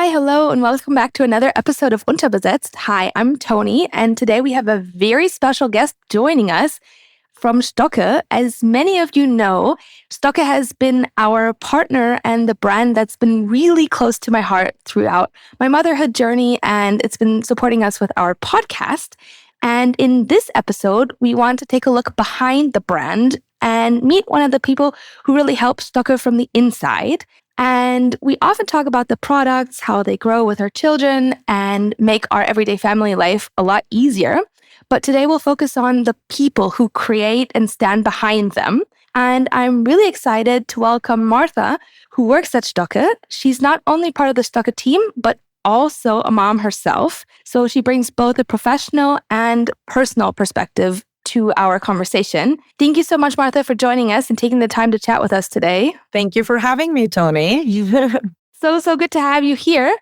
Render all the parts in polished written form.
Hi, hello, and welcome back to another episode of Unterbesetzt. Hi, I'm Toni, and today we have a very special guest joining us from Stokke. As many of you know, Stokke has been our partner and the brand that's been really close to my heart throughout my motherhood journey, and it's been supporting us with our podcast. And in this episode, we want to take a look behind the brand and meet one of the people who really help Stokke from the inside. And we often talk about the products, how they grow with our children and make our everyday family life a lot easier. But today we'll focus on the people who create and stand behind them. And I'm really excited to welcome Martha, who works at Stokke. She's not only part of the Stokke team, but also a mom herself. So she brings both a professional and personal perspective to our conversation. Thank you so much, Martha, for joining us and taking the time to chat with us today. Thank you for having me, Toni. So good to have you here.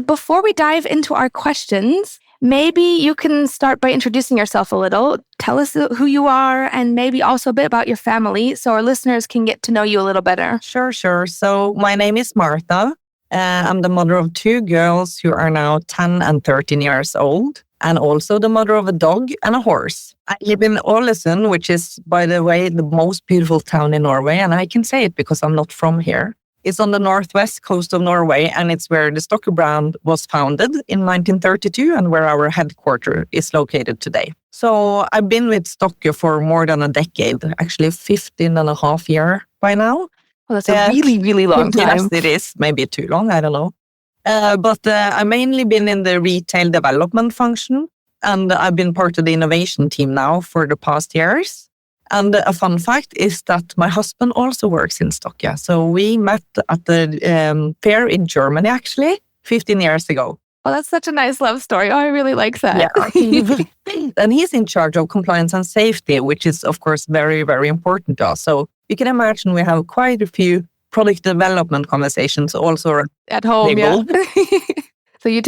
Before we dive into our questions, maybe you can start by introducing yourself a little. Tell us who you are and maybe also a bit about your family so our listeners can get to know you a little better. Sure. So my name is Martha. I'm the mother of two girls who are now 10 and 13 years old, and also the mother of a dog and a horse. I live in Ålesund, which is, by the way, the most beautiful town in Norway, and I can say it because I'm not from here. It's on the northwest coast of Norway, and it's where the Stokke brand was founded in 1932 and where our headquarters is located today. So I've been with Stokke for more than a decade, actually 15 and a half years by now. Well, that's a really, really long time. Yes, it is. Maybe too long, I don't know. But I've mainly been in the retail development function, and I've been part of the innovation team now for the past years. And a fun fact is that my husband also works in Stokke. So we met at the fair in Germany, actually, 15 years ago. Well, that's such a nice love story. Oh, I really like that. Yeah. And he's in charge of compliance and safety, which is, of course, very, very important to us. So you can imagine we have quite a few product development conversations also at home. Yeah. So you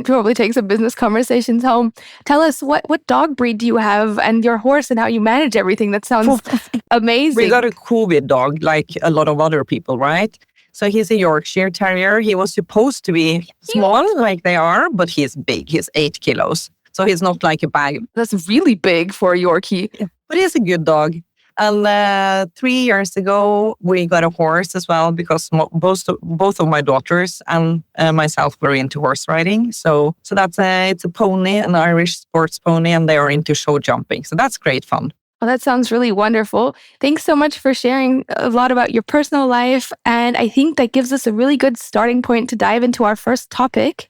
probably take some business conversations home. Tell us what dog breed do you have and your horse and how you manage everything. That sounds amazing. We got a COVID dog like a lot of other people, right? So he's a Yorkshire Terrier. He was supposed to be small like they are, but he's big. He's 8 kilos. So he's not like a bag. That's really big for a Yorkie. Yeah. But he's a good dog. And 3 years ago, we got a horse as well because both of my daughters and myself were into horse riding. So it's a pony, an Irish sports pony, and they are into show jumping. So that's great fun. Well, that sounds really wonderful. Thanks so much for sharing a lot about your personal life. And I think that gives us a really good starting point to dive into our first topic.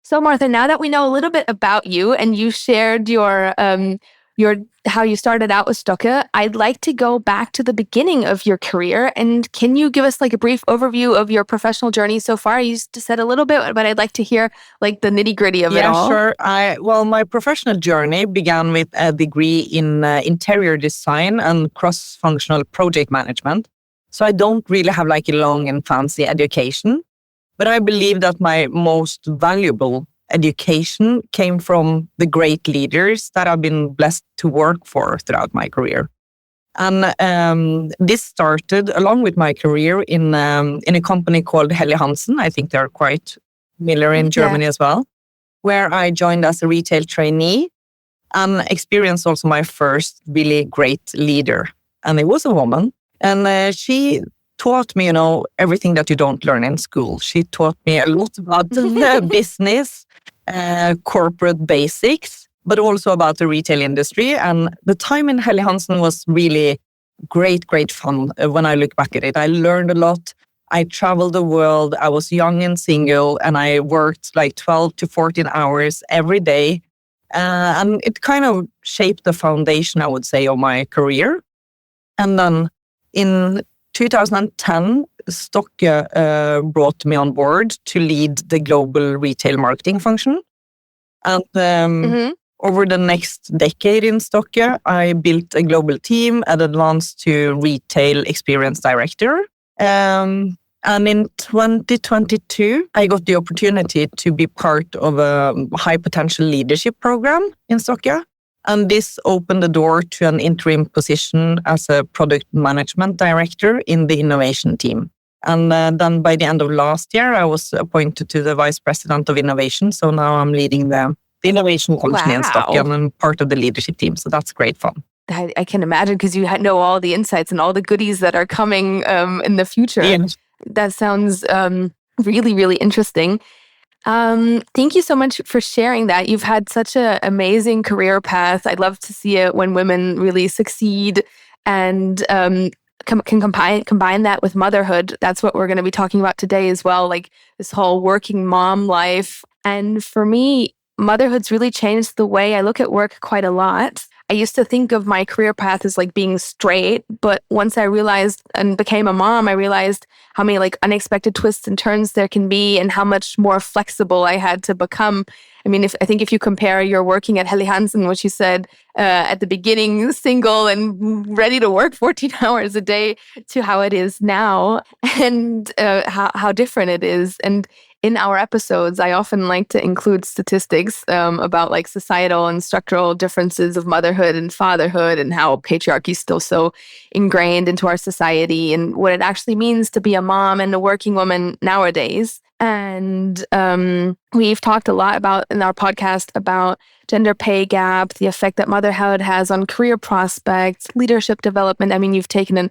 So Martha, now that we know a little bit about you and you shared your how you started out with Stokke, I'd like to go back to the beginning of your career. And can you give us like a brief overview of your professional journey so far? You just said a little bit, but I'd like to hear like the nitty-gritty of it all. Yeah, sure. My professional journey began with a degree in interior design and cross-functional project management. So I don't really have like a long and fancy education, but I believe that my most valuable education came from the great leaders that I've been blessed to work for throughout my career. And this started along with my career in a company called Helly Hansen. I think they're quite familiar in Germany as well, where I joined as a retail trainee and experienced also my first really great leader. And it was a woman. And she taught me, everything that you don't learn in school. She taught me a lot about business, corporate basics, but also about the retail industry. And the time in Helly Hansen was really great fun when I look back at it. I learned a lot. I traveled the world. I was young and single, and I worked like 12 to 14 hours every day. And it kind of shaped the foundation, I would say, of my career. And then in 2010, Stokke brought me on board to lead the global retail marketing function. And over the next decade in Stokke, I built a global team and advanced to retail experience director. And in 2022, I got the opportunity to be part of a high potential leadership program in Stokke. And this opened the door to an interim position as a product management director in the innovation team. And then by the end of last year, I was appointed to the Vice President of Innovation. So now I'm leading the innovation company in Stokke, and I'm part of the leadership team. So that's great fun. I can imagine, because you know all the insights and all the goodies that are coming in the future. Yes. That sounds really, really interesting. Thank you so much for sharing that. You've had such an amazing career path. I'd love to see it when women really succeed and can combine that with motherhood. That's what we're going to be talking about today as well, like this whole working mom life. And for me, motherhood's really changed the way I look at work quite a lot. I used to think of my career path as like being straight, but once I realized and became a mom, I realized how many like unexpected twists and turns there can be and how much more flexible I had to become. I mean, I think if you compare your working at Helly Hansen, which you said at the beginning, single and ready to work 14 hours a day, to how it is now, and how different it is. And in our episodes, I often like to include statistics about like societal and structural differences of motherhood and fatherhood, and how patriarchy is still so ingrained into our society, and what it actually means to be a mom and a working woman nowadays. And we've talked a lot about in our podcast about gender pay gap, the effect that motherhood has on career prospects, leadership development. I mean, you've taken a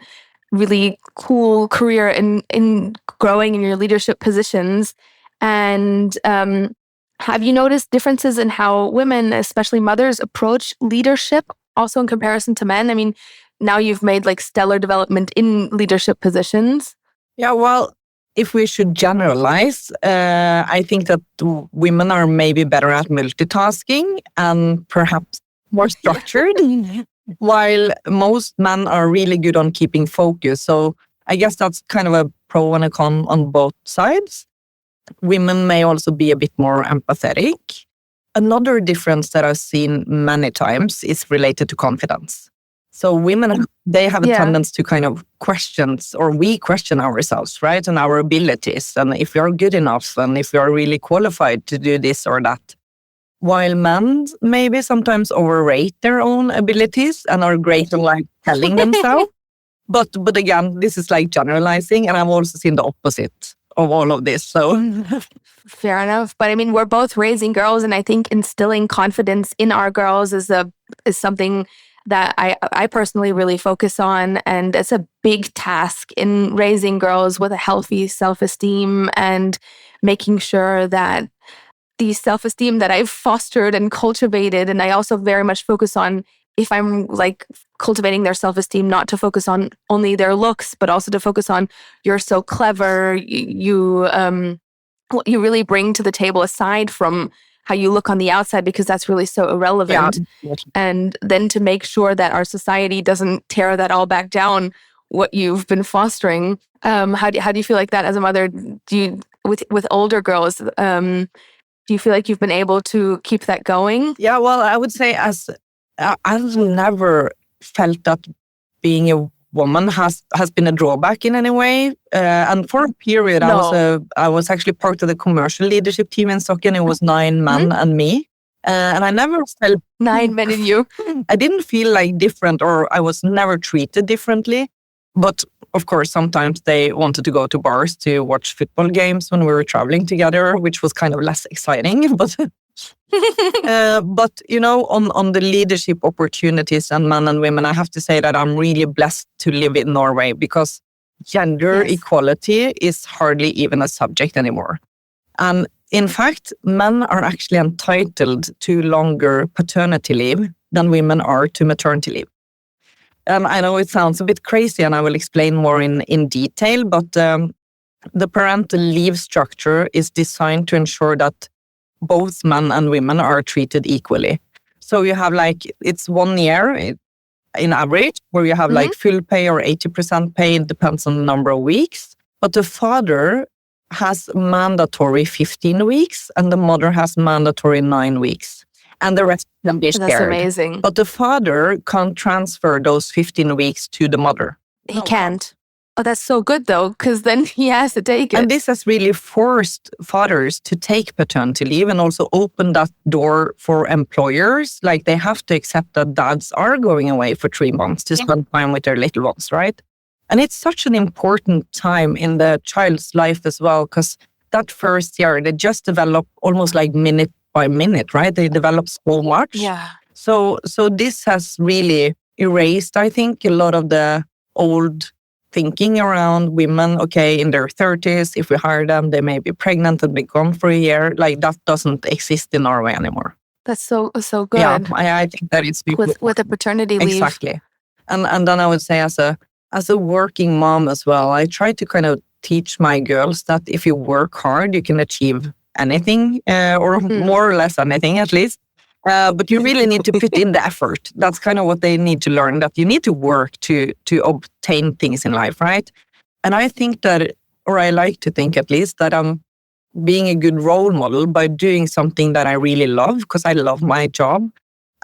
really cool career in growing in your leadership positions. And have you noticed differences in how women, especially mothers, approach leadership also in comparison to men? I mean, now you've made like stellar development in leadership positions. Yeah, well, if we should generalize, I think that women are maybe better at multitasking and perhaps more structured, while most men are really good on keeping focus. So I guess that's kind of a pro and a con on both sides. Women may also be a bit more empathetic. Another difference that I've seen many times is related to confidence. So women, they have a tendency to kind of we question ourselves, right? And our abilities, and if we are good enough, and if we are really qualified to do this or that. While men maybe sometimes overrate their own abilities and are great at like telling themselves. But again, this is like generalizing, and I've also seen the opposite of all of this. So fair enough. But I mean, we're both raising girls, and I think instilling confidence in our girls is something that I personally really focus on. And it's a big task in raising girls with a healthy self-esteem, and making sure that the self-esteem that I've fostered and cultivated, and I also very much focus on, if I'm like cultivating their self-esteem, not to focus on only their looks, but also to focus on, you're so clever, what you really bring to the table aside from how you look on the outside, because that's really so irrelevant. Yeah. And then to make sure that our society doesn't tear that all back down, what you've been fostering. How do you feel like that as a mother? Do you, with older girls, do you feel like you've been able to keep that going? Yeah, well, I would say I've never felt that being a woman has been a drawback in any way. And for a period, I was actually part of the commercial leadership team in Stokke, and it was 9 men and me. And I never felt 9 men and you. I didn't feel like different, or I was never treated differently. But of course, sometimes they wanted to go to bars to watch football games when we were traveling together, which was kind of less exciting. But you know, on the leadership opportunities and men and women, I have to say that I'm really blessed to live in Norway, because gender equality is hardly even a subject anymore. And in fact, men are actually entitled to longer paternity leave than women are to maternity leave. And I know it sounds a bit crazy, and I will explain more in detail, but the parental leave structure is designed to ensure that both men and women are treated equally. So you have it's 1 year in average, where you have full pay or 80% pay. It depends on the number of weeks. But the father has mandatory 15 weeks, and the mother has mandatory 9 weeks. And the rest can be shared. That's amazing. But the father can't transfer those 15 weeks to the mother. He can't. Oh, that's so good, though, because then he has to take it. And this has really forced fathers to take paternity leave, and also open that door for employers. Like, they have to accept that dads are going away for 3 months to spend time with their little ones, right? And it's such an important time in the child's life as well, because that first year, they just develop almost like minute by minute, right? They develop so much. Yeah. So this has really erased, I think, a lot of the old thinking around women. Okay, in their 30s, if we hire them, they may be pregnant and be gone for a year. Like that doesn't exist in Norway anymore. That's so good. Yeah, I think that it's with the paternity leave. Exactly. And then I would say as a working mom as well, I try to kind of teach my girls that if you work hard, you can achieve anything, or more or less anything at least. But you really need to put in the effort. That's kind of what they need to learn, that you need to work to obtain things in life, right? And I think that, or I like to think at least, that I'm being a good role model by doing something that I really love, because I love my job.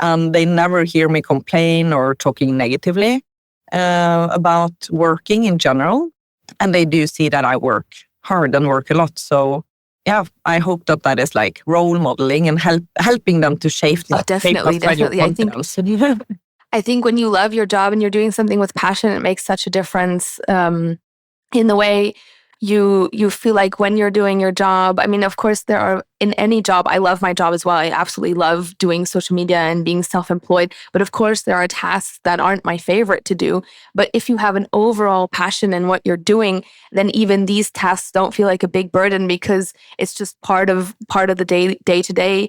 And they never hear me complain or talking negatively about working in general. And they do see that I work hard and work a lot. So yeah, I hope that is like role modeling and helping them to shape that. Definitely. I think when you love your job and you're doing something with passion, it makes such a difference in the way you feel like when you're doing your job. I mean, of course, there are, in any job, I love my job as well. I absolutely love doing social media and being self-employed. But of course, there are tasks that aren't my favorite to do. But if you have an overall passion in what you're doing, then even these tasks don't feel like a big burden, because it's just part of the day to day.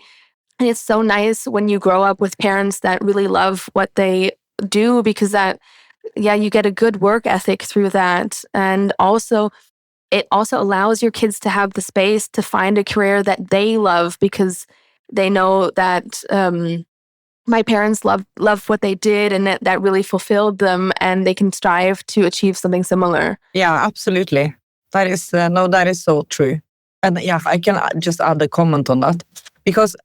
And it's so nice when you grow up with parents that really love what they do, because you get a good work ethic through that. And also, it also allows your kids to have the space to find a career that they love, because they know that my parents love what they did, and that really fulfilled them, and they can strive to achieve something similar. Yeah, absolutely. That is that is so true. And yeah, I can just add a comment on that, because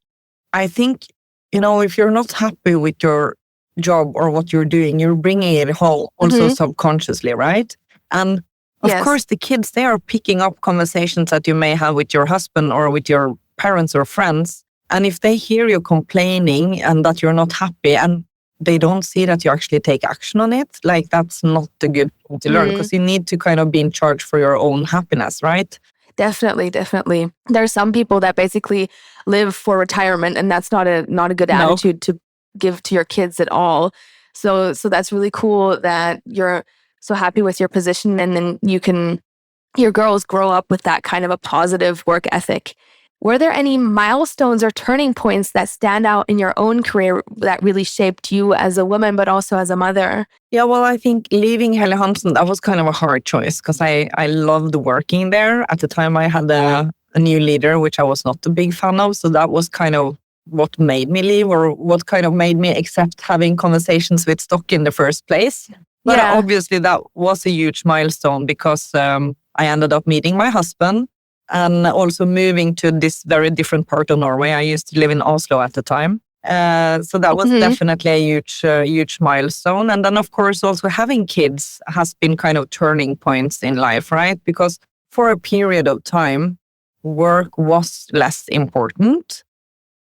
I think, if you're not happy with your job or what you're doing, you're bringing it home also subconsciously, right? And of course, the kids, they are picking up conversations that you may have with your husband or with your parents or friends. And if they hear you complaining and that you're not happy, and they don't see that you actually take action on it, like that's not a good thing to learn, because you need to kind of be in charge for your own happiness, right? Definitely. There are some people that basically live for retirement, and that's not a good attitude to give to your kids at all. So that's really cool that you're so happy with your position, and then your girls grow up with that kind of a positive work ethic. Were there any milestones or turning points that stand out in your own career that really shaped you as a woman, but also as a mother? Yeah, well, I think leaving Helle Hansen, that was kind of a hard choice, because I loved working there. At the time, I had a new leader, which I was not a big fan of. So that was kind of what made me leave, or what kind of made me accept having conversations with Stokke in the first place. But obviously that was a huge milestone, because I ended up meeting my husband and also moving to this very different part of Norway. I used to live in Oslo at the time. So that was definitely a huge milestone. And then, of course, also having kids has been kind of turning points in life, right? Because for a period of time, work was less important,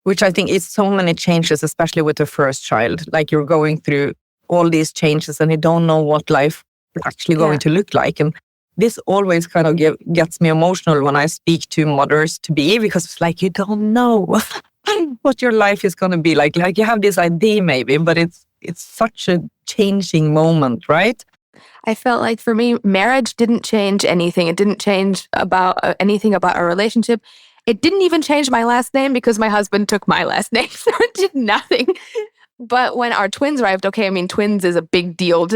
which I think is so many changes, especially with the first child. Like, you're going through all these changes and you don't know what life is actually going to look like. And this always kind of gets me emotional when I speak to mothers-to-be, because it's like, you don't know what your life is going to be like. Like, you have this idea maybe, but it's such a changing moment, right? I felt like for me, marriage didn't change anything. It didn't change about anything about our relationship. It didn't even change my last name, because my husband took my last name, so it did nothing. But when our twins arrived, twins is a big deal,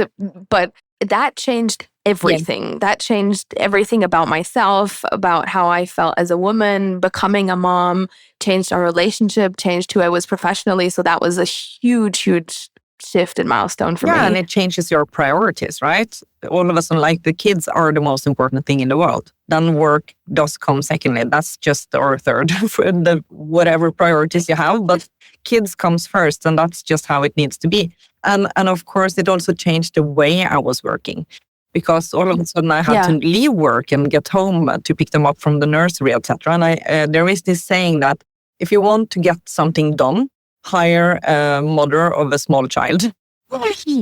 but that changed everything. Yeah. That changed everything about myself, about how I felt as a woman. Becoming a mom changed our relationship, changed who I was professionally. So that was a huge, huge shift and milestone for me. Yeah, and it changes your priorities, right? All of a sudden, like, the kids are the most important thing in the world. Then work does come secondly. That's just our third for the whatever priorities you have. But kids comes first, and that's just how it needs to be. And of course, it also changed the way I was working, because all of a sudden I had to leave work and get home to pick them up from the nursery, etc. And there is this saying that if you want to get something done, hire a mother of a small child.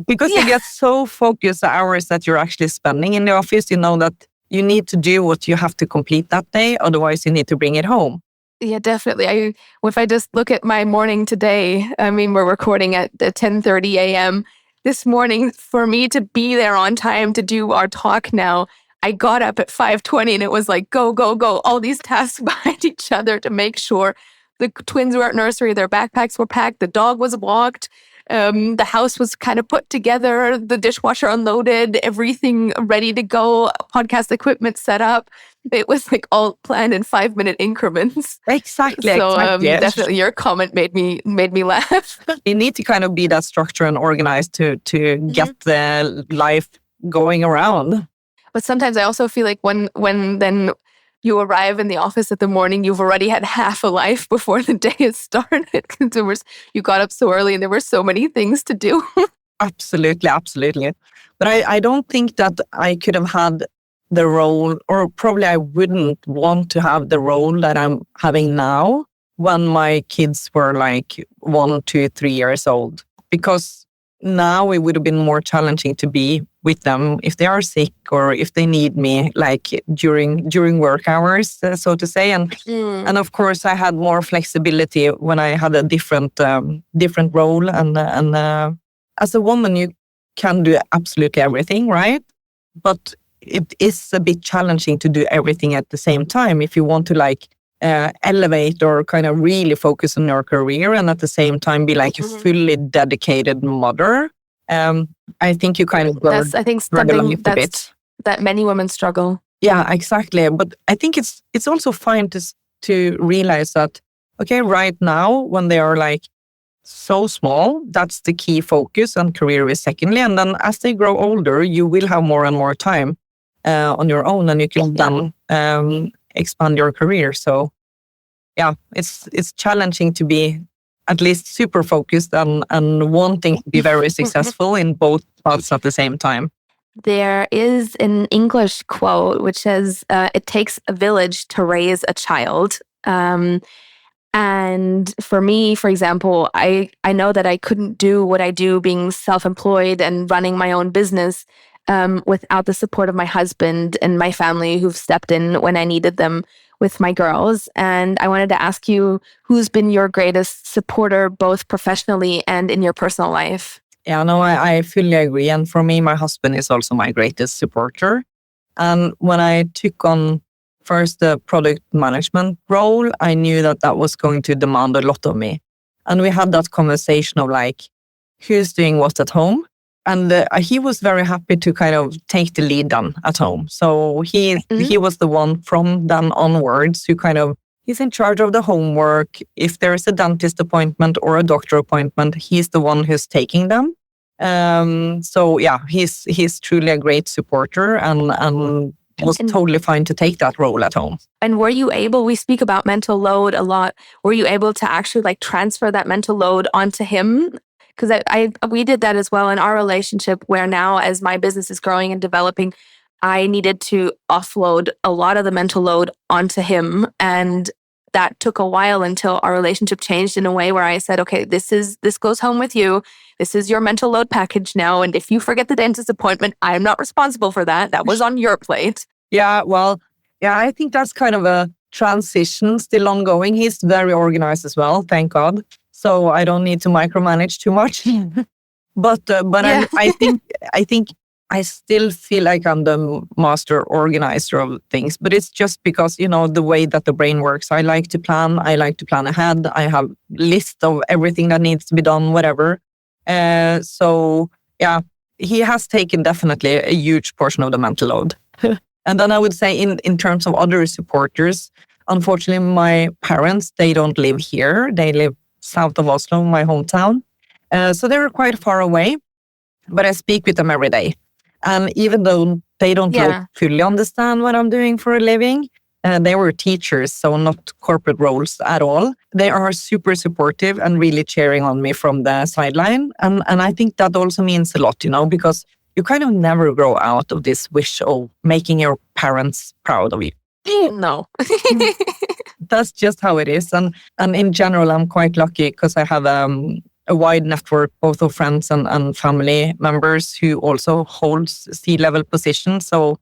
Because you get so focused the hours that you're actually spending in the office, you know that you need to do what you have to complete that day. Otherwise, you need to bring it home. Yeah, definitely. If I just look at my morning today, I mean, we're recording at 10:30 a.m. This morning. For me to be there on time to do our talk now, I got up at 5:20 and it was like, go, go, go. All these tasks behind each other to make sure the twins were at nursery, their backpacks were packed, the dog was walked, the house was kind of put together, the dishwasher unloaded, everything ready to go, podcast equipment set up. It was like all planned in 5-minute increments. Exactly. So exactly. definitely your comment made me laugh. You need to kind of be that structured and organized to get the life going around. But sometimes I also feel like when then you arrive in the office at the morning, you've already had half a life before the day has started because you got up so early and there were so many things to do. Absolutely, absolutely. But I don't think that I could have had the role, or probably I wouldn't want to have the role that I'm having now when my kids were like 1, 2, 3 years old. Because now it would have been more challenging to be with them if they are sick or if they need me, like during work hours, so to say. And of course, I had more flexibility when I had a different role. And as a woman, you can do absolutely everything, right? But it is a bit challenging to do everything at the same time if you want to like elevate or kind of really focus on your career and at the same time be like a fully dedicated mother. I think you kind of that's something that many women struggle. Yeah, exactly. But I think it's also fine to realize that, okay, right now when they are like so small, that's the key focus and career is secondly. And then as they grow older, you will have more and more time on your own and you can then expand your career. So yeah, it's challenging to be at least super focused and wanting to be very successful in both parts at the same time. There is an English quote which says, it takes a village to raise a child. And for me, for example, I know that I couldn't do what I do being self-employed and running my own business without the support of my husband and my family who've stepped in when I needed them with my girls. And I wanted to ask you, who's been your greatest supporter, both professionally and in your personal life? Yeah, no, I fully agree. And for me, my husband is also my greatest supporter. And when I took on first the product management role, I knew that was going to demand a lot of me. And we had that conversation of like, who's doing what at home? And he was very happy to kind of take the lead then at home. So he was the one from then onwards who kind of, he's in charge of the homework. If there is a dentist appointment or a doctor appointment, he's the one who's taking them. So yeah, he's truly a great supporter and was totally fine to take that role at home. And were you able, we speak about mental load a lot, were you able to actually like transfer that mental load onto him? Because we did that as well in our relationship, where now as my business is growing and developing, I needed to offload a lot of the mental load onto him. And that took a while until our relationship changed in a way where I said, okay, this goes home with you. This is your mental load package now. And if you forget the dentist appointment, I'm not responsible for that. That was on your plate. Yeah, well, yeah, I think that's kind of a transition still ongoing. He's very organized as well, thank God. So I don't need to micromanage too much. But yeah. I think I still feel like I'm the master organizer of things. But it's just because, the way that the brain works. I like to plan ahead. I have a list of everything that needs to be done, whatever. So yeah, he has taken definitely a huge portion of the mental load. And then I would say in terms of other supporters, unfortunately, my parents, they don't live here. They live south of Oslo, my hometown. So they were quite far away, but I speak with them every day. And even though they don't fully understand what I'm doing for a living, they were teachers, so not corporate roles at all. They are super supportive and really cheering on me from the sideline. And I think that also means a lot, because you kind of never grow out of this wish of making your parents proud of you. No. That's just how it is. And in general, I'm quite lucky because I have a wide network, both of friends and family members who also holds C-level positions. So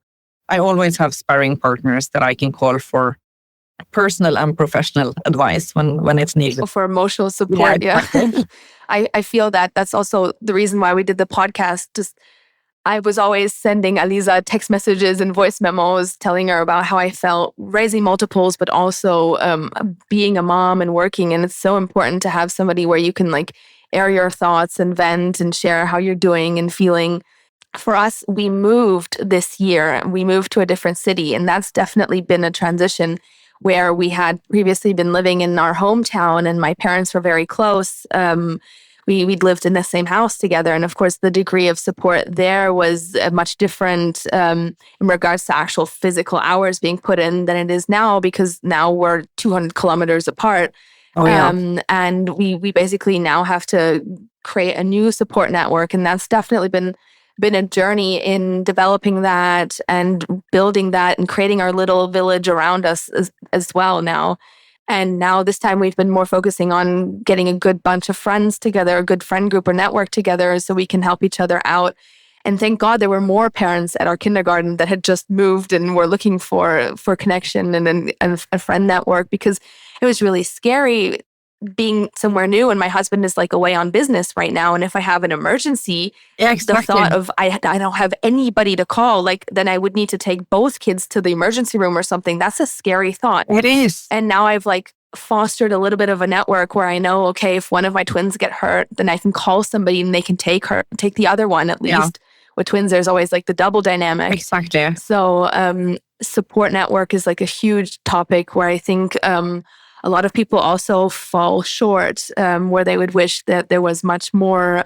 I always have sparring partners that I can call for personal and professional advice when it's needed. For emotional support, yeah. Exactly. I feel that that's also the reason why we did the podcast. Just I was always sending Aliza text messages and voice memos telling her about how I felt raising multiples, but also being a mom and working. And it's so important to have somebody where you can like air your thoughts and vent and share how you're doing and feeling. For us, we moved this year. We moved to a different city, and that's definitely been a transition where we had previously been living in our hometown and my parents were very close. We'd lived in the same house together. And of course, the degree of support there was much different in regards to actual physical hours being put in than it is now, because now we're 200 kilometers apart. Oh, yeah. And we basically now have to create a new support network. And that's definitely been a journey in developing that and building that and creating our little village around us as well now. And now this time we've been more focusing on getting a good bunch of friends together, a good friend group or network together so we can help each other out. And thank God there were more parents at our kindergarten that had just moved and were looking for connection and a friend network, because it was really scary being somewhere new, and my husband is like away on business right now. And if I have an emergency, Exactly. The thought of I don't have anybody to call, like then I would need to take both kids to the emergency room or something. That's a scary thought. It is. And now I've like fostered a little bit of a network where I know, okay, if one of my twins get hurt, then I can call somebody and they can take the other one at least. Yeah. With twins, there's always like the double dynamic. Exactly. So support network is like a huge topic where I think a lot of people also fall short, where they would wish that there was much more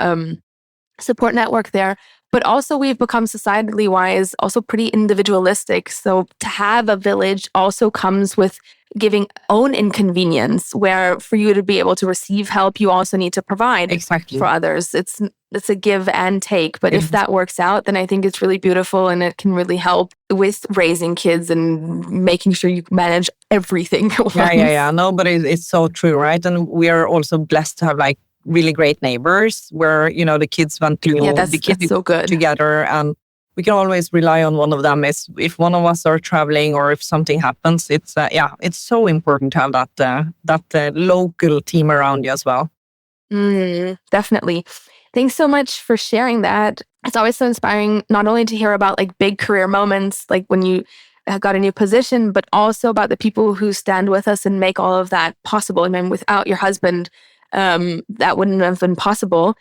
support network there. But also we've become societally wise also pretty individualistic. So to have a village also comes with giving own inconvenience, where for you to be able to receive help, you also need to provide Exactly. for others. It's a give and take. But if that works out, then I think it's really beautiful and it can really help with raising kids and making sure you manage everything. Yeah. No, but it's so true, right? And we are also blessed to have like really great neighbors where, you know, the kids want to that's so good. together, and we can always rely on one of them. If one of us are traveling or if something happens, it's so important to have that local team around you as well. Definitely. Thanks so much for sharing that. It's always so inspiring, not only to hear about like big career moments, like when you got a new position, but also about the people who stand with us and make all of that possible. I mean, without your husband, that wouldn't have been possible.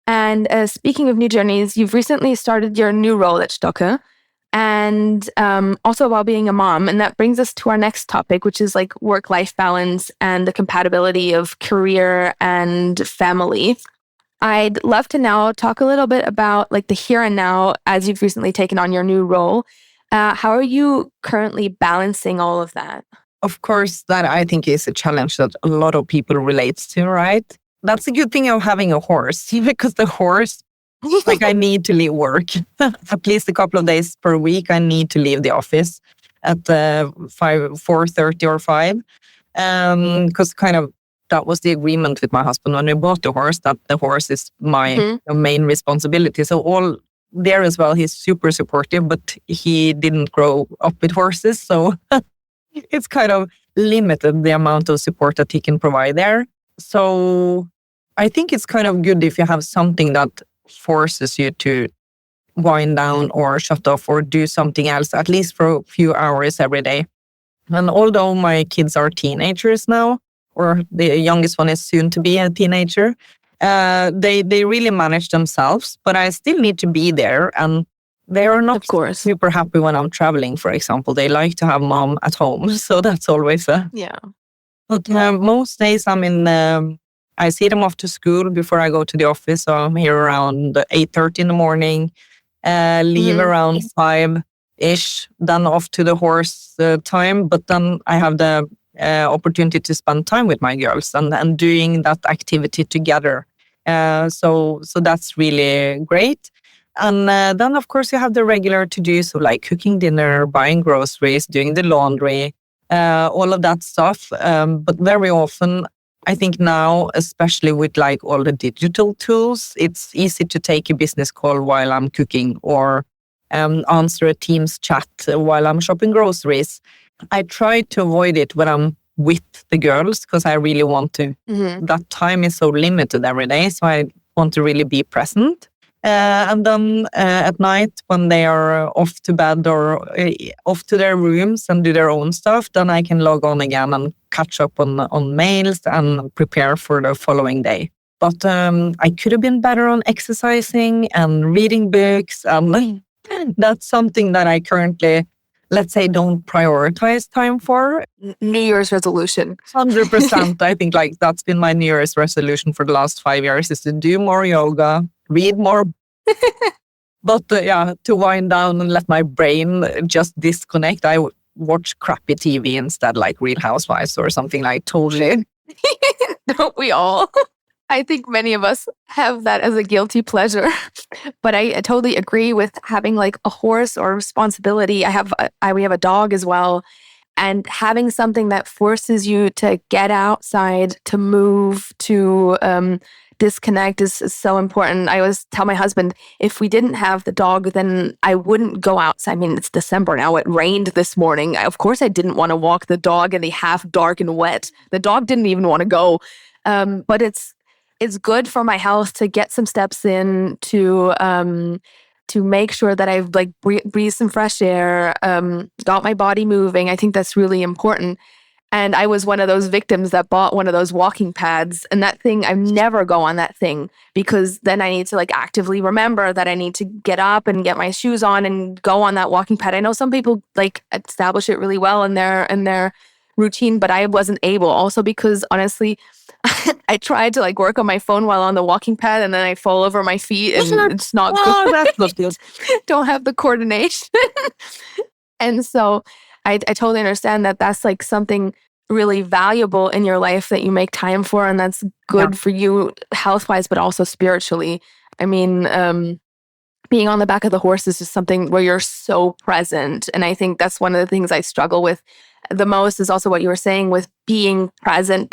And speaking of new journeys, you've recently started your new role at Stokke, and also while being a mom. And that brings us to our next topic, which is like work-life balance and the compatibility of career and family. I'd love to now talk a little bit about like the here and now as you've recently taken on your new role. How are you currently balancing all of that? Of course, that I think is a challenge that a lot of people relates to, right? That's a good thing of having a horse, because the horse, like I need to leave work at least a couple of days per week. I need to leave the office at 4:30 or 5, because kind of that was the agreement with my husband when we bought the horse, that the horse is my main responsibility. So all there as well, he's super supportive, but he didn't grow up with horses, so it's kind of limited the amount of support that he can provide there. So I think it's kind of good if you have something that forces you to wind down or shut off or do something else, at least for a few hours every day. And although my kids are teenagers now, or the youngest one is soon to be a teenager, they really manage themselves, but I still need to be there. And they are not, of course, super happy when I'm traveling, for example. They like to have mom at home. So that's always yeah. But most days I see them off to school before I go to the office. So I'm here around 8:30 in the morning, leave around 5-ish, then off to the horse time. But then I have the opportunity to spend time with my girls and doing that activity together. So that's really great. And then, of course, you have the regular to-dos of like cooking dinner, buying groceries, doing the laundry, all of that stuff. But very often I think now, especially with like all the digital tools, it's easy to take a business call while I'm cooking or answer a Teams chat while I'm shopping groceries. I try to avoid it when I'm with the girls because I really want to. That time is so limited every day, so I want to really be present. And then at night when they are off to bed or off to their rooms and do their own stuff, then I can log on again and catch up on mails and prepare for the following day. But I could have been better on exercising and reading books. And that's something that I currently, let's say, don't prioritize time for. New Year's resolution. 100%. I think like that's been my New Year's resolution for the last 5 years is to do more yoga, read more. But to wind down and let my brain just disconnect, I watch crappy TV instead, like Real Housewives or something like totally. Don't we all? I think many of us have that as a guilty pleasure. But I totally agree with having like a horse or responsibility. We have a dog as well. And having something that forces you to get outside, to move, to disconnect is so important. I always tell my husband, if we didn't have the dog, then I wouldn't go outside. I mean, it's December now. It rained this morning. Of course, I didn't want to walk the dog in the half dark and wet. The dog didn't even want to go. But it's good for my health to get some steps in, to make sure that I've like breathed some fresh air, got my body moving. I think that's really important. And I was one of those victims that bought one of those walking pads, and that thing, I never go on that thing because then I need to like actively remember that I need to get up and get my shoes on and go on that walking pad. I know some people like establish it really well in their routine, but I wasn't able, also because honestly, I tried to like work on my phone while on the walking pad and then I fall over my feet and it's not good. That's not good. Don't have the coordination. And so I totally understand that that's like something really valuable in your life that you make time for, and that's good for you health-wise, but also spiritually. I mean, being on the back of the horse is just something where you're so present. And I think that's one of the things I struggle with the most is also what you were saying with being present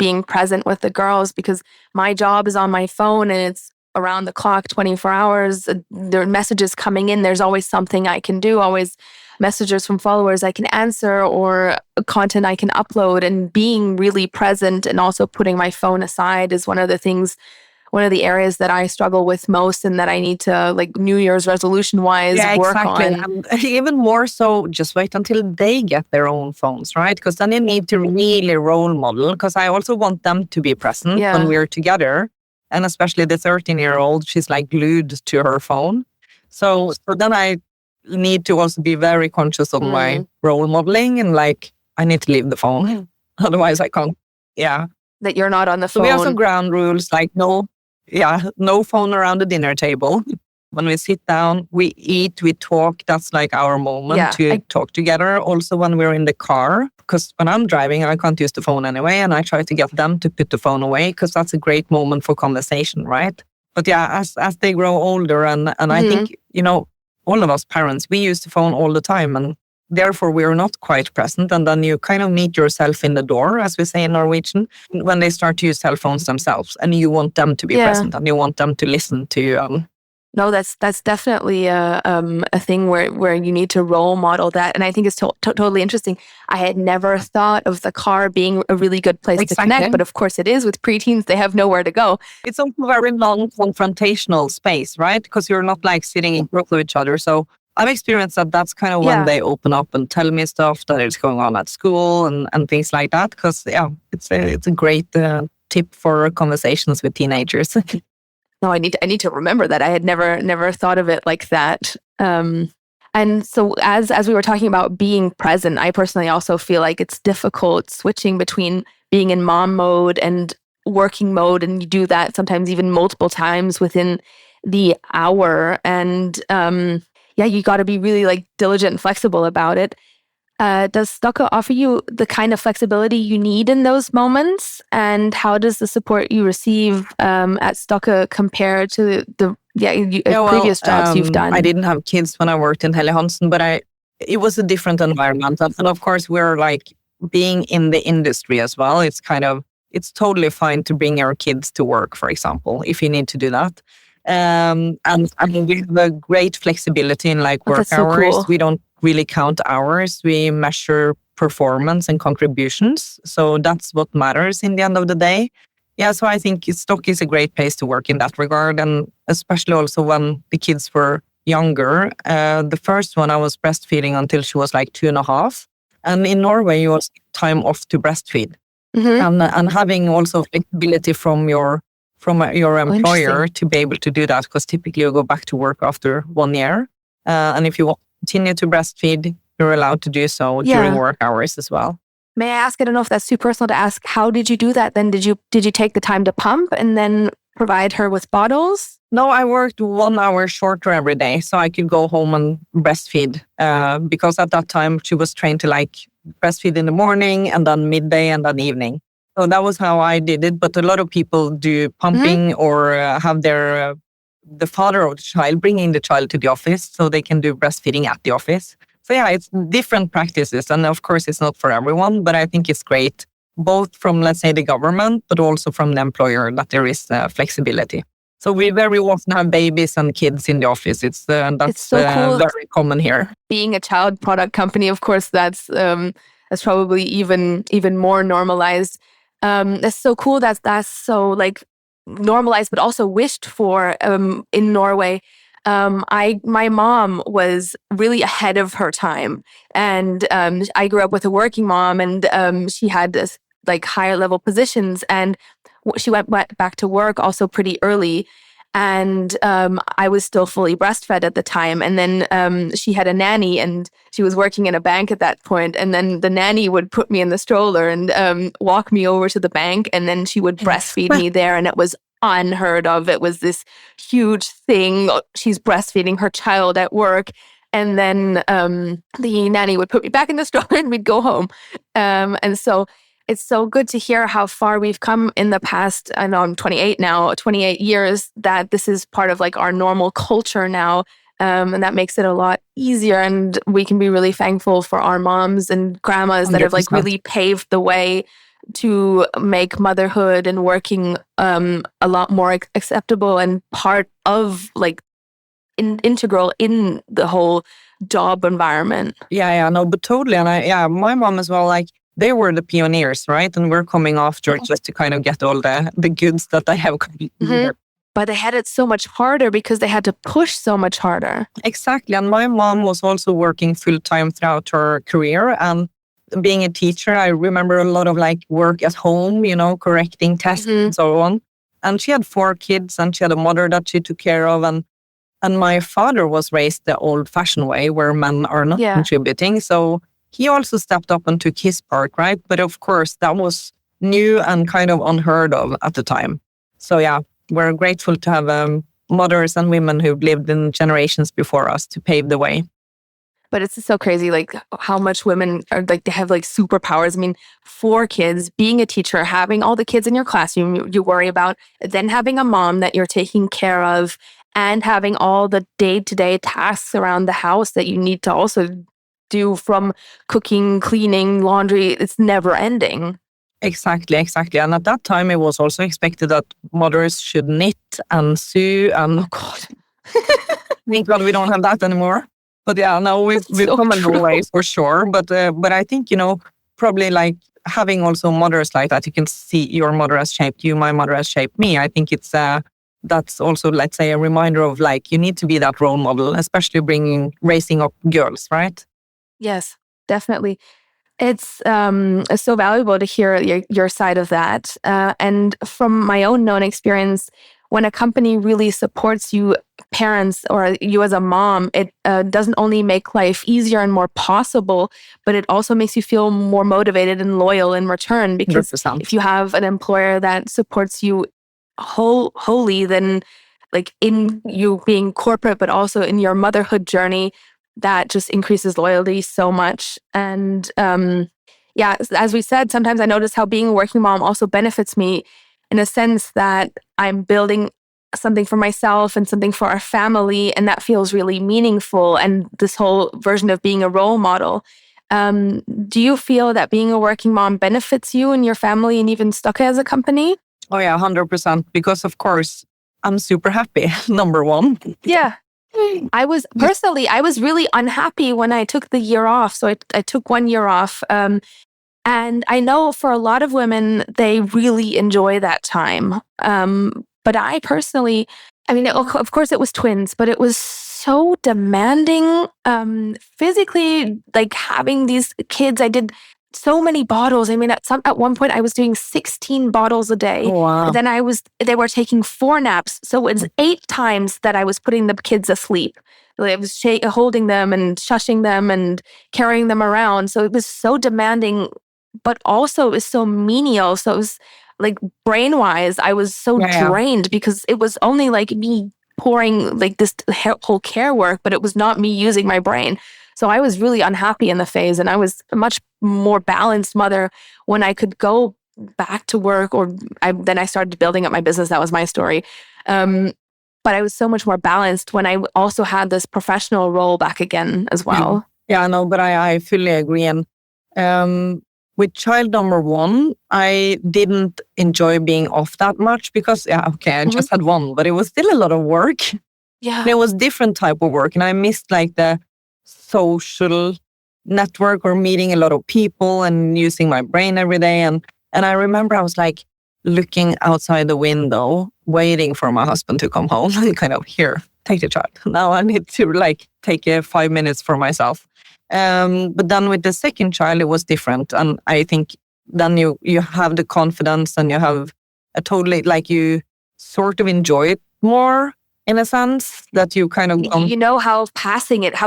with the girls, because my job is on my phone and it's around the clock, 24 hours. There are messages coming in. There's always something I can do, always messages from followers I can answer or content I can upload. And being really present and also putting my phone aside is one of the areas that I struggle with most and that I need to, like, New Year's resolution wise, work on. And even more so, just wait until they get their own phones, right? Because then you need to really role model, because I also want them to be present when we're together. And especially the 13-year-old, she's like glued to her phone. So then I need to also be very conscious of my role modeling and like, I need to leave the phone. Otherwise I can't. Yeah. That you're not on the phone. So we have some ground rules like no phone around the dinner table. When we sit down, we eat, we talk. That's like our moment to talk together. Also when we're in the car, because when I'm driving, I can't use the phone anyway. And I try to get them to put the phone away because that's a great moment for conversation, right? But as they grow older and I think, all of us parents, we use the phone all the time and therefore we're not quite present. And then you kind of meet yourself in the door, as we say in Norwegian, when they start to use cell phones themselves and you want them to be present and you want them to listen to you. No, that's definitely a thing where you need to role model that. And I think it's totally interesting. I had never thought of the car being a really good place to connect, but of course it is with preteens. They have nowhere to go. It's also a very non-confrontational space, right? Because you're not like sitting in front of each other. So I've experienced that that's kind of when they open up and tell me stuff that is going on at school and things like that. Because it's a great tip for conversations with teenagers. No, I need to remember that. I had never thought of it like that. And so as we were talking about being present, I personally also feel like it's difficult switching between being in mom mode and working mode. And you do that sometimes even multiple times within the hour. And you got to be really like diligent and flexible about it. Does Stokke offer you the kind of flexibility you need in those moments? And how does the support you receive at Stokke compare to the previous jobs you've done? I didn't have kids when I worked in Helle Hansen, but it was a different environment. And of course, we're like being in the industry as well. It's kind of, it's totally fine to bring our kids to work, for example, if you need to do that. And I mean, we have a great flexibility in like work That's so hours. cool. We don't really count hours. We measure performance and contributions. So that's what matters in the end of the day. Yeah, so I think Stokke is a great place to work in that regard. And especially also when the kids were younger. The first one I was breastfeeding until she was like 2.5. And in Norway, you also get time off to breastfeed. And having also flexibility from your employer to be able to do that, because typically you go back to work after 1 year. And if you want to continue to breastfeed, you're allowed to do so during work hours as well. May I ask, I don't know if that's too personal to ask, how did you do that then? Did you take the time to pump and then provide her with bottles? No, I worked 1 hour shorter every day so I could go home and breastfeed. Because at that time she was trained to like breastfeed in the morning and then midday and then evening. So that was how I did it. But a lot of people do pumping or have their the father of the child bringing the child to the office so they can do breastfeeding at the office. So yeah, it's different practices. And of course, it's not for everyone, but I think it's great, both from, let's say, the government, but also from the employer, that there is flexibility. So we very often have babies and kids in the office. That's so cool. Very common here. Being a child product company, of course, that's probably even more normalized. That's so cool. That's so like normalized, but also wished for in Norway. My mom was really ahead of her time, and I grew up with a working mom, and she had this like higher level positions, and she went back to work also pretty early. And I was still fully breastfed at the time. And then she had a nanny, and she was working in a bank at that point. And then the nanny would put me in the stroller and walk me over to the bank. And then she would breastfeed me there. And it was unheard of. It was this huge thing. She's breastfeeding her child at work. And then the nanny would put me back in the stroller and we'd go home. And so it's so good to hear how far we've come in the past. I know I'm 28 now, 28 years, that this is part of like our normal culture now. And that makes it a lot easier. And we can be really thankful for our moms and grandmas 100%. That have like really paved the way to make motherhood and working a lot more acceptable and part of like integral in the whole job environment. Yeah, no, but totally. And my mom as well, like, they were the pioneers, right? And we're coming after just to kind of get all the goods that they have. But they had it so much harder because they had to push so much harder. Exactly. And my mom was also working full-time throughout her career. And being a teacher, I remember a lot of like work at home, correcting tests and so on. And she had 4 kids and she had a mother that she took care of. And my father was raised the old-fashioned way where men are not contributing. So he also stepped up and took his part, right? But of course, that was new and kind of unheard of at the time. So yeah, we're grateful to have mothers and women who've lived in generations before us to pave the way. But it's so crazy, like how much women are like, they have like superpowers. I mean, 4 kids, being a teacher, having all the kids in your classroom you worry about, then having a mom that you're taking care of, and having all the day-to-day tasks around the house that you need to also do, from cooking, cleaning, laundry. It's never ending. Exactly. And at that time, it was also expected that mothers should knit and sew. And oh God, thank God we don't have that anymore. But yeah, no, we've come a long way for sure. But I think, probably like having also mothers like that, you can see your mother has shaped you, my mother has shaped me. I think it's that's also, let's say, a reminder of like, you need to be that role model, especially raising up girls, right? Yes, definitely. It's so valuable to hear your side of that. And from my own known experience, when a company really supports you, parents, or you as a mom, it doesn't only make life easier and more possible, but it also makes you feel more motivated and loyal in return. Because 100%. If you have an employer that supports you wholly, then like in you being corporate, but also in your motherhood journey, that just increases loyalty so much. And as we said, sometimes I notice how being a working mom also benefits me in a sense that I'm building something for myself and something for our family, and that feels really meaningful. And this whole version of being a role model, Do you feel that being a working mom benefits you and your family and even Stokke as a company? Oh yeah, 100%. Because of course, I'm super happy, number one. Yeah. I was really unhappy when I took the year off. So I took 1 year off. And I know for a lot of women, they really enjoy that time. But I personally, of course it was twins, but it was so demanding physically, like having these kids. I did so many bottles. At one point I was doing 16 bottles a day. Oh, wow. And then they were taking 4 naps. So it was 8 times that I was putting the kids asleep. I was holding them and shushing them and carrying them around. So it was so demanding, but also it was so menial. So it was like brain-wise, I was so drained because it was only like me pouring like this whole care work, but it was not me using my brain. So I was really unhappy in the phase, and I was a much more balanced mother when I could go back to work, then I started building up my business. That was my story. But I was so much more balanced when I also had this professional role back again as well. Yeah, no, but I fully agree. And with child number 1, I didn't enjoy being off that much because, I just had 1, but it was still a lot of work. Yeah. And it was different type of work. And I missed like the social network or meeting a lot of people and using my brain every day. And I remember I was like looking outside the window, waiting for my husband to come home and kind of, here, take the child. Now I need to like take 5 minutes for myself. But then with the second child, it was different. And I think then you have the confidence and you have a totally, like you sort of enjoy it more in a sense that you kind of... you know how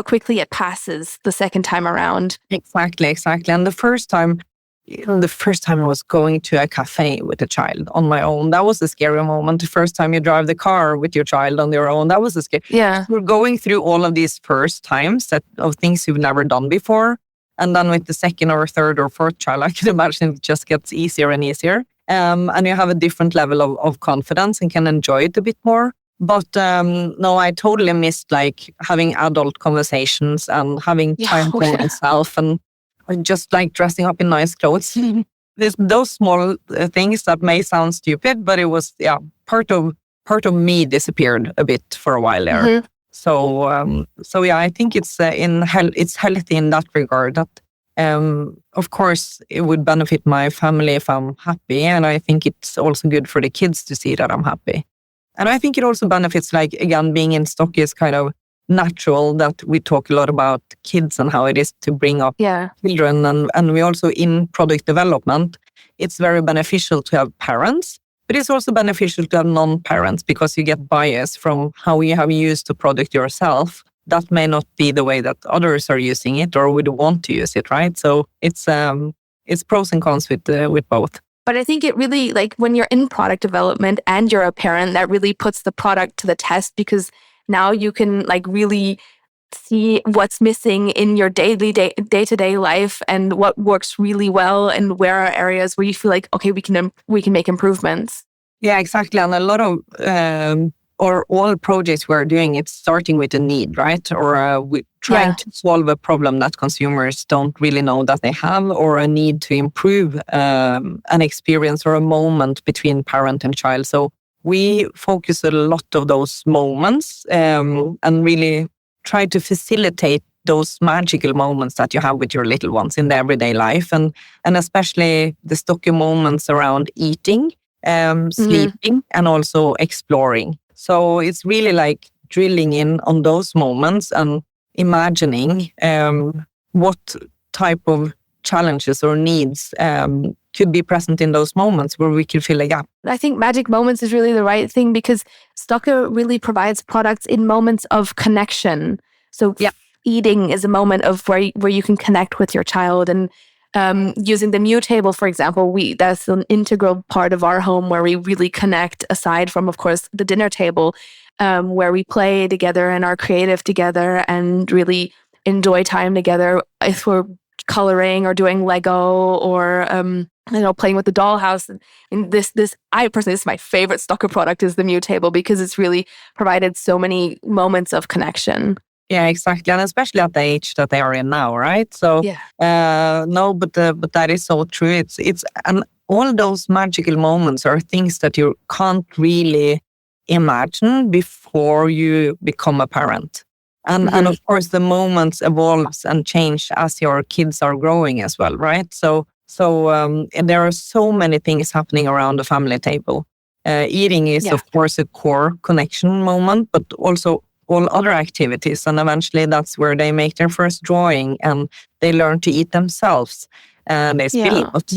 quickly it passes the second time around. Exactly. And the first time I was going to a cafe with a child on my own, that was a scary moment. The first time you drive the car with your child on your own, that was a scary... Yeah. We're going through all of these first times of things you've never done before. And then with the second or third or fourth child, I can imagine it just gets easier and easier. And you have a different level of confidence and can enjoy it a bit more. But no, I totally missed like having adult conversations and having time for myself and just like dressing up in nice clothes. Those small things that may sound stupid, but it was part of me disappeared a bit for a while there. Mm-hmm. So I think it's healthy in that regard. That of course it would benefit my family if I'm happy, and I think it's also good for the kids to see that I'm happy. And I think it also benefits, like, again, being in Stokke is kind of natural that we talk a lot about kids and how it is to bring up children. And we also, in product development, it's very beneficial to have parents, but it's also beneficial to have non-parents because you get bias from how you have used the product yourself. That may not be the way that others are using it or would want to use it, right? So it's pros and cons with both. But I think it really, like when you're in product development and you're a parent, that really puts the product to the test because now you can like really see what's missing in your day-to-day life and what works really well and where are areas where you feel like, okay, we can make improvements. Yeah, exactly. And a lot of, or all projects we're doing, it's starting with a need, right? Or we're trying to solve a problem that consumers don't really know that they have, or a need to improve an experience or a moment between parent and child. So we focus a lot of those moments and really try to facilitate those magical moments that you have with your little ones in their everyday life. And especially the Stokke moments around eating, sleeping, and also exploring. So it's really like drilling in on those moments and imagining what type of challenges or needs could be present in those moments where we can fill a gap. I think magic moments is really the right thing because Stokke really provides products in moments of connection. So eating is a moment of where you can connect with your child, and using the Mew table, for example, that's an integral part of our home where we really connect, aside from, of course, the dinner table, where we play together and are creative together and really enjoy time together. If we're coloring or doing Lego or playing with the dollhouse. And this is my favorite Stokke product is the Mew table because it's really provided so many moments of connection. Yeah, exactly. And especially at the age that they are in now, right? So, Yeah. no, but that is so true. And all those magical moments are things that you can't really imagine before you become a parent. And of course, the moments evolves and change as your kids are growing as well, right? So and there are so many things happening around the family table. Eating is, Yeah. of course, a core connection moment, but also all other activities. And eventually that's where they make their first drawing and they learn to eat themselves. And they spill Yeah. out.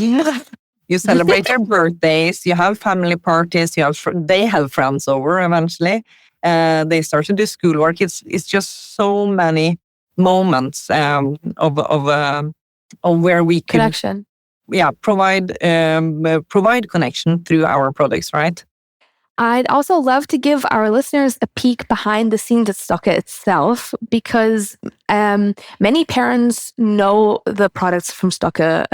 You celebrate their birthdays, you have family parties, they have friends over eventually. They start to do schoolwork. It's just so many moments of where we can Connection. provide connection through our products, right? I'd also love to give our listeners a peek behind the scenes at Stokke itself, because many parents know the products from Stokke,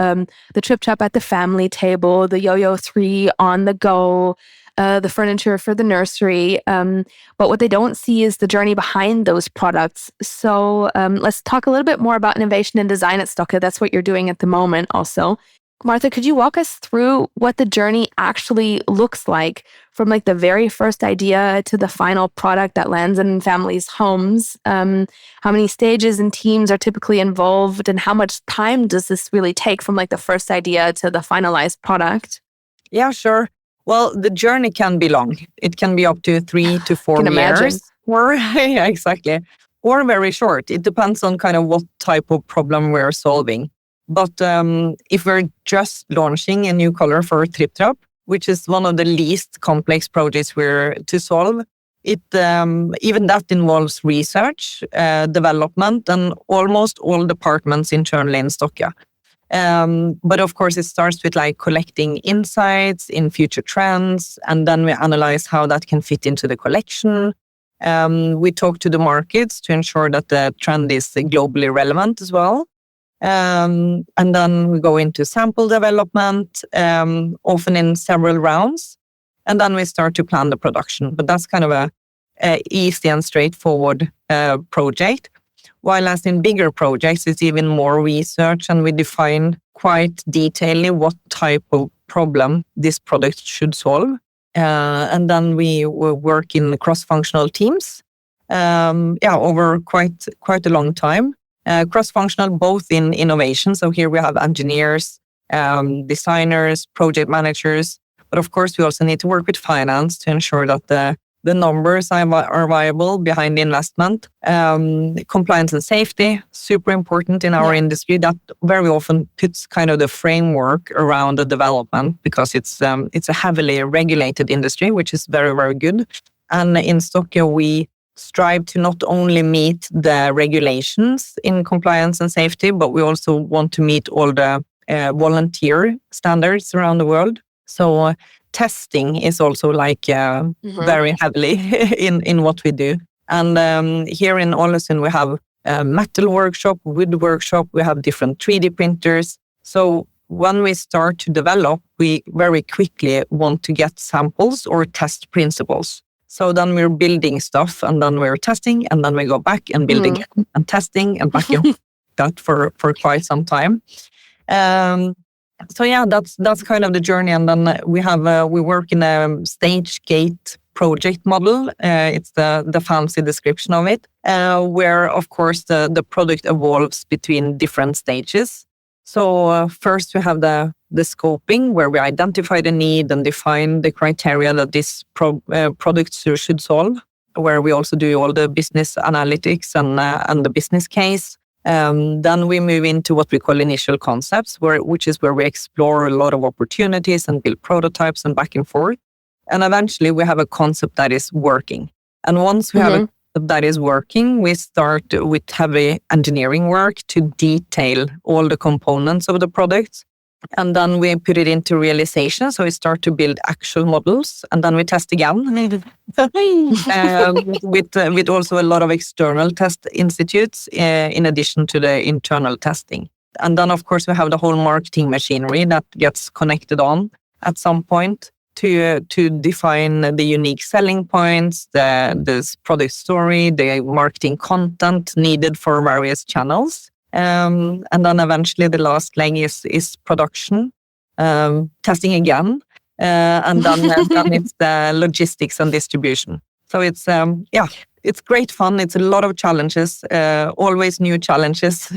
the Tripp Trapp at the family table, the Yo-Yo 3 on the go, the furniture for the nursery. But what they don't see is the journey behind those products. So let's talk a little bit more about innovation and design at Stokke. That's what you're doing at the moment also. Martha, could you walk us through what the journey actually looks like, from like the very first idea to the final product that lands in families' homes? How many stages and teams are typically involved, and how much time does this really take from like the first idea to the finalized product? Yeah, sure. Well, the journey can be long. It can be up to 3 to 4 Can imagine. years. Or yeah, exactly. Or very short. It depends on kind of what type of problem we're solving. But if we're just launching a new color for Tripp Trapp, which is one of the least complex projects we're to solve, it even that involves research, development, and almost all departments internally in Stokke. But of course, it starts with like collecting insights in future trends, and then we analyze how that can fit into the collection. We talk to the markets to ensure that the trend is globally relevant as well. And then we go into sample development, often in several rounds, and then we start to plan the production. But that's kind of a easy and straightforward project. While as in bigger projects, it's even more research, and we define quite detailedly what type of problem this product should solve. And then we will work in cross-functional teams, over quite a long time. Cross-functional both in innovation. So here we have engineers, designers, project managers. But of course, we also need to work with finance to ensure that the numbers are viable behind the investment. Compliance and safety, super important in our industry. That very often puts kind of the framework around the development, because it's a heavily regulated industry, which is very, very good. And in Stokke, we strive to not only meet the regulations in compliance and safety, but we also want to meet all the volunteer standards around the world. So testing is also like very heavily in what we do. And here in Ålesund, we have a metal workshop, wood workshop, we have different 3D printers. So when we start to develop, we very quickly want to get samples or test principles. So then we're building stuff, and then we're testing, and then we go back and build again, and testing, and back and that for quite some time. So yeah, that's kind of the journey. And then we work in a stage gate project model. It's the fancy description of it, where of course the product evolves between different stages. So first we have the scoping, where we identify the need and define the criteria that this product should solve, where we also do all the business analytics and the business case. Then we move into what we call initial concepts, which is where we explore a lot of opportunities and build prototypes and back and forth. And eventually we have a concept that is working. And once we have a concept that is working, we start with heavy engineering work to detail all the components of the product. And then we put it into realization. So we start to build actual models, and then we test again with also a lot of external test institutes in addition to the internal testing. And then, of course, we have the whole marketing machinery that gets connected on at some point. to define the unique selling points, the product story, the marketing content needed for various channels. And then eventually the last leg is production, testing again, and then it's the logistics and distribution. So it's it's great fun. It's a lot of challenges, always new challenges.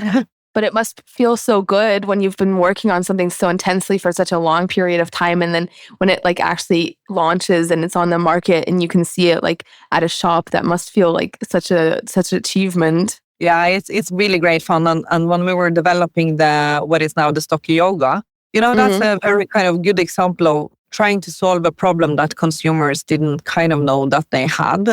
But it must feel so good when you've been working on something so intensely for such a long period of time, and then when it like actually launches and it's on the market and you can see it like at a shop, that must feel like such an achievement. Yeah, it's really great fun. And when we were developing what is now the Stokke yoga, that's a very kind of good example of trying to solve a problem that consumers didn't kind of know that they had,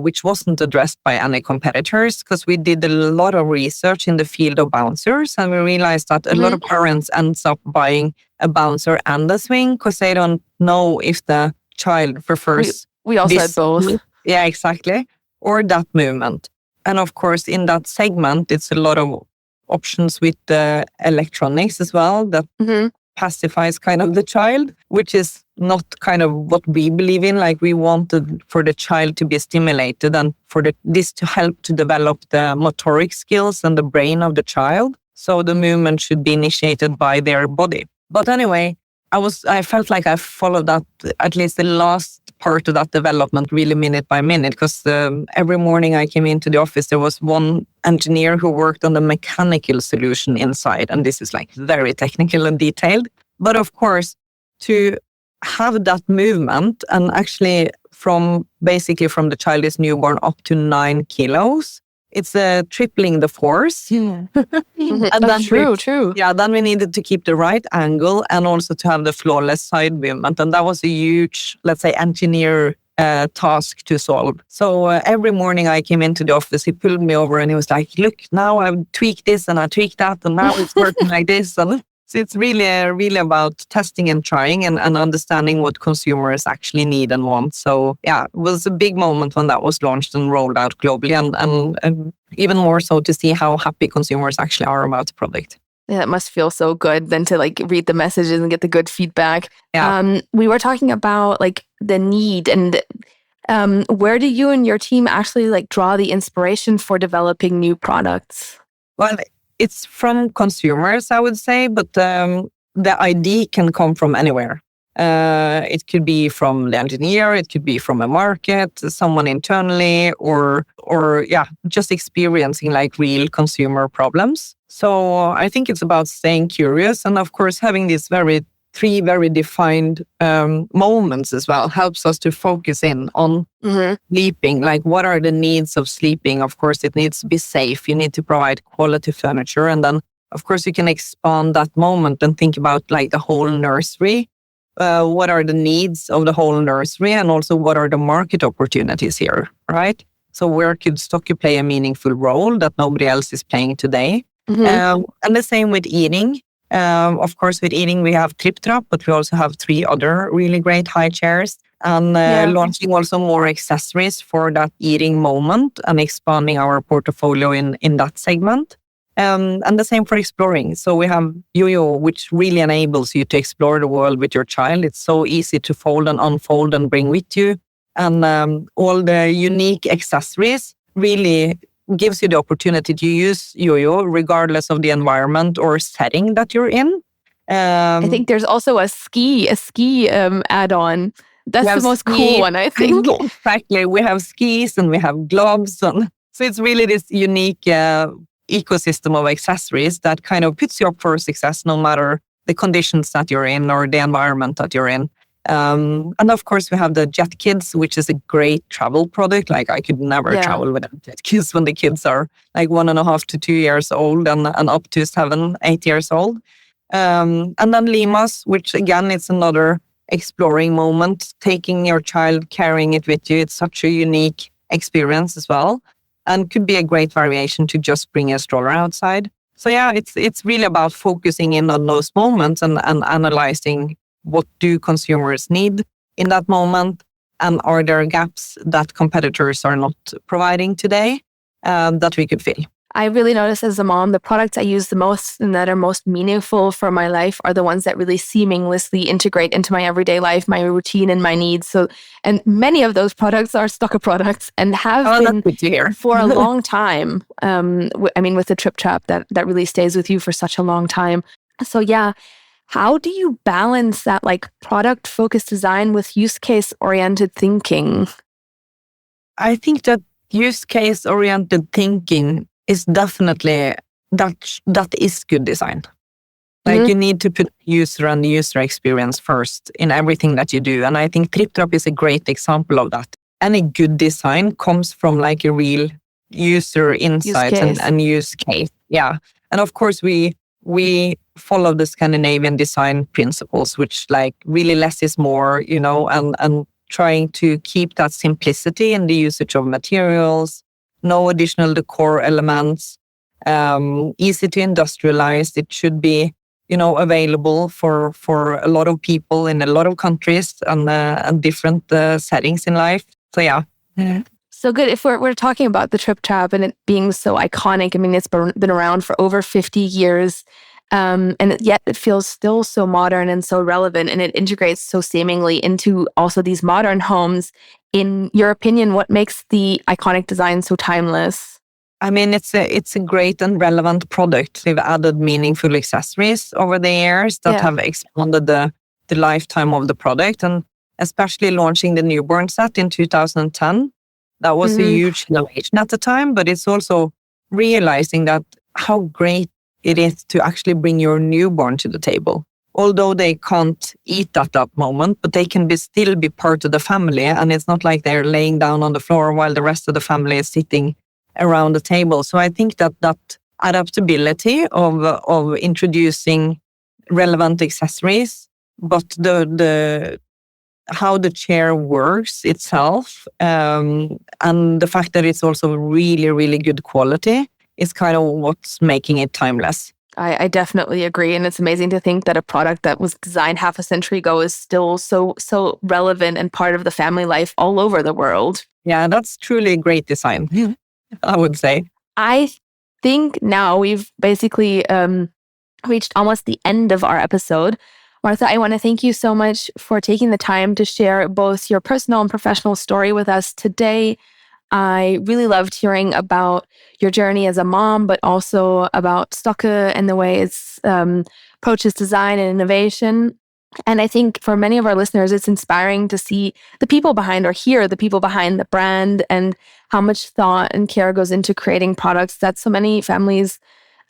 which wasn't addressed by any competitors, because we did a lot of research in the field of bouncers, and we realized that a lot of parents ends up buying a bouncer and a swing because they don't know if the child prefers we also had both. Yeah, exactly. Or that movement. And of course, in that segment, it's a lot of options with the electronics as well that pacifies kind of the child, which is not kind of what we believe in. Like, we wanted for the child to be stimulated and for this to help to develop the motoric skills and the brain of the child. So the movement should be initiated by their body. But anyway, I felt like I followed that, at least the last part of that development, really minute by minute, because every morning I came into the office, there was one engineer who worked on the mechanical solution inside. And this is like very technical and detailed. But of course, to have that movement, and actually from the child is newborn up to 9 kilos, it's tripling the force. Yeah. And That's true. Yeah, then we needed to keep the right angle and also to have the flawless side movement. And that was a huge, let's say, engineer task to solve. So every morning I came into the office, he pulled me over and he was like, look, now I've tweaked this and I tweaked that and now it's working like this. And so it's really about testing and trying and understanding what consumers actually need and want. So yeah, it was a big moment when that was launched and rolled out globally, and even more so to see how happy consumers actually are about the product. Yeah, it must feel so good then to like read the messages and get the good feedback. Yeah. We were talking about like the need, and where do you and your team actually like draw the inspiration for developing new products? Well, it's from consumers, I would say, but the idea can come from anywhere. It could be from the engineer, it could be from a market, someone internally, or just experiencing like real consumer problems. So I think it's about staying curious, and of course having these three very defined moments as well helps us to focus in on sleeping. Like, what are the needs of sleeping? Of course, it needs to be safe. You need to provide quality furniture. And then, of course, you can expand that moment and think about like the whole nursery. What are the needs of the whole nursery? And also, what are the market opportunities here, right? So where could Stokke play a meaningful role that nobody else is playing today? And the same with eating. Of course, with eating, we have Tripp Trapp, but we also have 3 other really great high chairs, and launching also more accessories for that eating moment and expanding our portfolio in that segment. And the same for exploring. So we have Yo-Yo, which really enables you to explore the world with your child. It's so easy to fold and unfold and bring with you. And all the unique accessories really gives you the opportunity to use Yo-Yo regardless of the environment or setting that you're in. I think there's also a ski add-on. That's the most cool one, I think. Exactly. We have skis and we have gloves. And so it's really this unique ecosystem of accessories that kind of puts you up for success no matter the conditions that you're in or the environment that you're in. And of course, we have the Jet Kids, which is a great travel product. Like, I could never travel without Jet Kids when the kids are like 1.5 to 2 years old and up to 7, 8 years old. And then Limas, which again, it's another exploring moment, taking your child, carrying it with you. It's such a unique experience as well, and could be a great variation to just bring a stroller outside. So yeah, it's really about focusing in on those moments and analyzing what do consumers need in that moment, and are there gaps that competitors are not providing today that we could fill. I really notice as a mom, the products I use the most and that are most meaningful for my life are the ones that really seamlessly integrate into my everyday life, my routine, and my needs. So, and many of those products are Stokke products and have been that's good to hear. for a long time. With the Tripp Trapp, that really stays with you for such a long time. So yeah, how do you balance that like product-focused design with use case-oriented thinking? I think that use case-oriented thinking is definitely that is good design. Like you need to put user and user experience first in everything that you do. And I think Tripp Trapp is a great example of that. Any good design comes from like a real user insight and use case. Yeah. And of course we follow the Scandinavian design principles, which like really less is more, and trying to keep that simplicity in the usage of materials, no additional decor elements, easy to industrialize. It should be, available for a lot of people in a lot of countries and different settings in life. So yeah. Mm-hmm. So good. If we're talking about the Tripp Trapp and it being so iconic, I mean, it's been around for over 50 years. And yet it feels still so modern and so relevant, and it integrates so seamlessly into also these modern homes. In your opinion, what makes the iconic design so timeless? I mean, it's a great and relevant product. They've added meaningful accessories over the years that have expanded the lifetime of the product, and especially launching the newborn set in 2010. That was a huge innovation at the time, but it's also realizing that how great it is to actually bring your newborn to the table. Although they can't eat at that moment, but they can still be part of the family. And it's not like they're laying down on the floor while the rest of the family is sitting around the table. So I think that adaptability of introducing relevant accessories, but the how the chair works itself, and the fact that it's also really, really good quality is kind of what's making it timeless. I definitely agree. And it's amazing to think that a product that was designed half a century ago is still so relevant and part of the family life all over the world. Yeah, that's truly great design, I would say. I think now we've basically reached almost the end of our episode. Martha, I want to thank you so much for taking the time to share both your personal and professional story with us today. I really loved hearing about your journey as a mom, but also about Stokke and the way it's approaches design and innovation. And I think for many of our listeners, it's inspiring to see the people behind or hear the people behind the brand and how much thought and care goes into creating products that so many families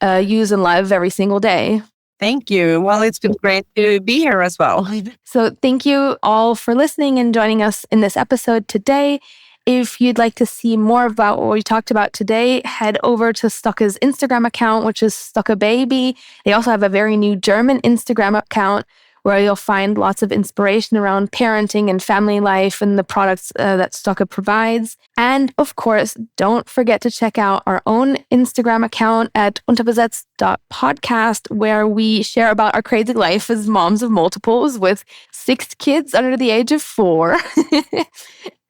use and love every single day. Thank you. Well, it's been great to be here as well. So thank you all for listening and joining us in this episode today. If you'd like to see more about what we talked about today, head over to Stokke's Instagram account, which is Stokke Baby. They also have a very new German Instagram account where you'll find lots of inspiration around parenting and family life and the products that Stokke provides. And of course, don't forget to check out our own Instagram account at unterbesetzt.podcast, where we share about our crazy life as moms of multiples with 6 kids under the age of 4.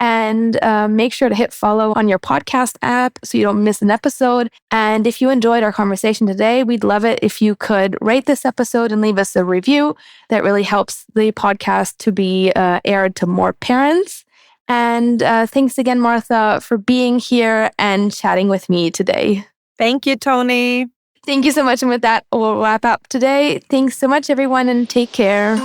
And make sure to hit follow on your podcast app so you don't miss an episode. And if you enjoyed our conversation today, we'd love it if you could rate this episode and leave us a review. That really helps the podcast to be aired to more parents. And thanks again, Martha, for being here and chatting with me today. Thank you, Toni. Thank you so much. And with that, we'll wrap up today. Thanks so much, everyone, and take care.